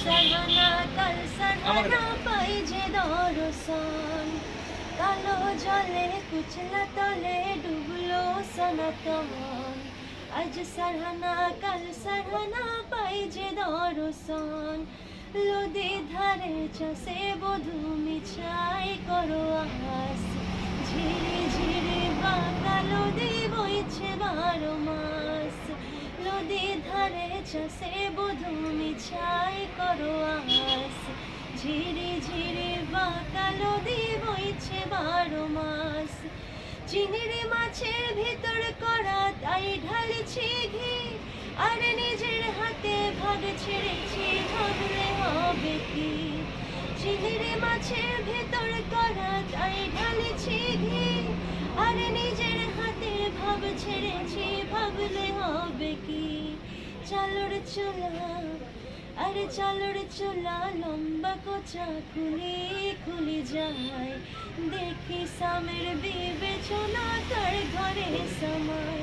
সাহানা কাল সাহানা পাই যে দরসান কালো জলে কুচলা তলে ডুবলো সনাতন আজ সাহানা কাল সাহানা পাই যে দরসান নদী ধারে চাষে বধূ মিছাই করো আহাস ঝিরি ঝিরি বাঁকা নদী বইছে 12 মাস নদী ধারে চাষে বধূ মিছাই করো আহাস ঝিরি ঝিরি বাঁকা নদী বইছে 12 মাস চিংড়ি মাছের ভিতর করা তাই ঢালছি ঘি আর নিজের হাতে ভাগ ছেড়েছি ভাবলে হবে কি চিংড়ি মাছের ভিতর করা তাই ঢালছি ঘি আর নিজের হাতে ভাব ছেড়েছি ভাবলে হবে কি চালর চোলা আরে চালর চোলা লম্বা কোচা খুলি খুলি যায় দেখি সামের বিবেচনা তার ঘরে সময়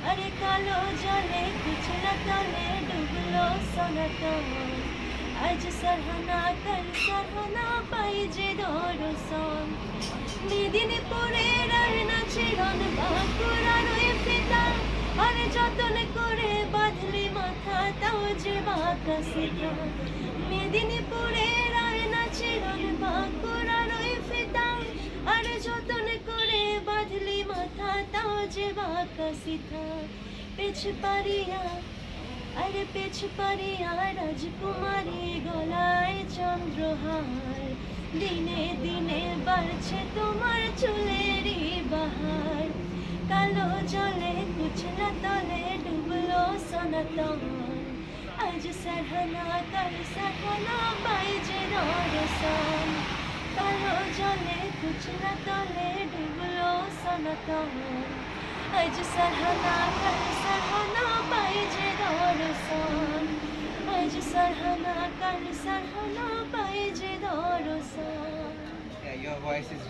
আরে কালো জলে কুচলা তলে ডুবলো সনাতন আজ সাহানা কাল সাহানা পাই যে দরসান মেদিনীপুরে রায়না চিরন বাঁকুড়ার ওই ফিতা আরে যতন করে বাঁধলি মাথা তাও যে বাঁকা সিতা মেদিনীপুরে রায়না চিরন বাঁকুড়ার ওই ফিতা আরে যতন করে বাঁধলি মাথা তাও যে বাঁকা সিতা পেছ পারিয়া আরে পেছ পারিয়া রাজকুমারী গলায় চন্দ্রহার দিনে দিনে বাড়ছে তোমার চুলেরই বাহার কালো জলে কুচলা তলে ডুবলো সনাতন আজ সাহানা কাল সাহানা পাই যে দরসান কালো জলে কুচলা তলে ডুবলো সনাতন আজ সাহানা কাল সাহানা পাই যে দরসান আজ সাহানা কাল সাহানা পাই যে Darshan Yeah, your voice is